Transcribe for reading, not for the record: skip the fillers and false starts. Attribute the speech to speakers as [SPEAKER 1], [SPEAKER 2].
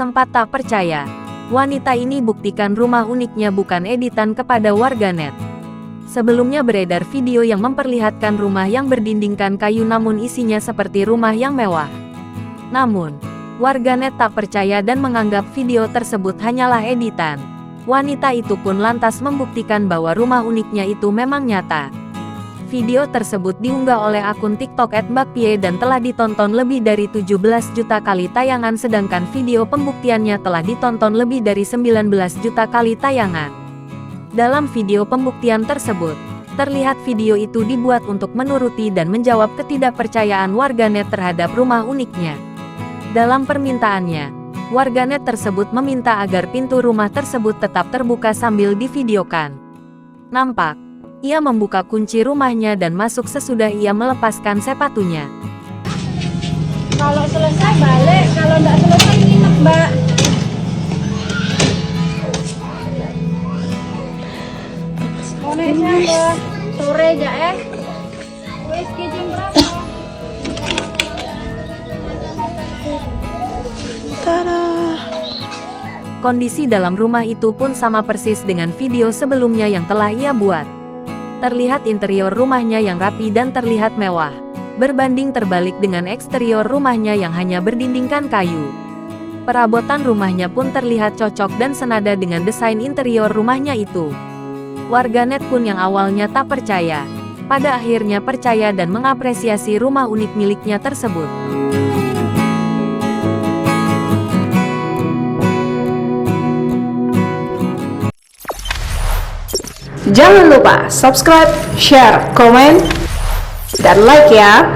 [SPEAKER 1] sempat tak percaya. Wanita ini buktikan rumah uniknya bukan editan kepada warganet. Sebelumnya beredar video yang memperlihatkan rumah yang berdindingkan kayu namun isinya seperti rumah yang mewah. Namun, warganet tak percaya dan menganggap video tersebut hanyalah editan. Wanita itu pun lantas membuktikan bahwa rumah uniknya itu memang nyata. Video tersebut diunggah oleh akun TikTok @mbakpie dan telah ditonton lebih dari 17 juta kali tayangan sedangkan video pembuktiannya telah ditonton lebih dari 19 juta kali tayangan. Dalam video pembuktian tersebut, terlihat video itu dibuat untuk menuruti dan menjawab ketidakpercayaan warganet terhadap rumah uniknya. Dalam permintaannya, warganet tersebut meminta agar pintu rumah tersebut tetap terbuka sambil divideokan. Nampak, ia membuka kunci rumahnya dan masuk sesudah ia melepaskan sepatunya.
[SPEAKER 2] Kalau selesai balik, kalau nggak selesai nginep, Mbak. Mau naik siapa? Sore aja Wes jam berapa?
[SPEAKER 3] Tada!
[SPEAKER 1] Kondisi dalam rumah itu pun sama persis dengan video sebelumnya yang telah ia buat. Terlihat interior rumahnya yang rapi dan terlihat mewah, berbanding terbalik dengan eksterior rumahnya yang hanya berdindingkan kayu. Perabotan rumahnya pun terlihat cocok dan senada dengan desain interior rumahnya itu. Warganet pun yang awalnya tak percaya, pada akhirnya percaya dan mengapresiasi rumah unik miliknya tersebut.
[SPEAKER 3] Jangan lupa subscribe, share, komen, dan like ya!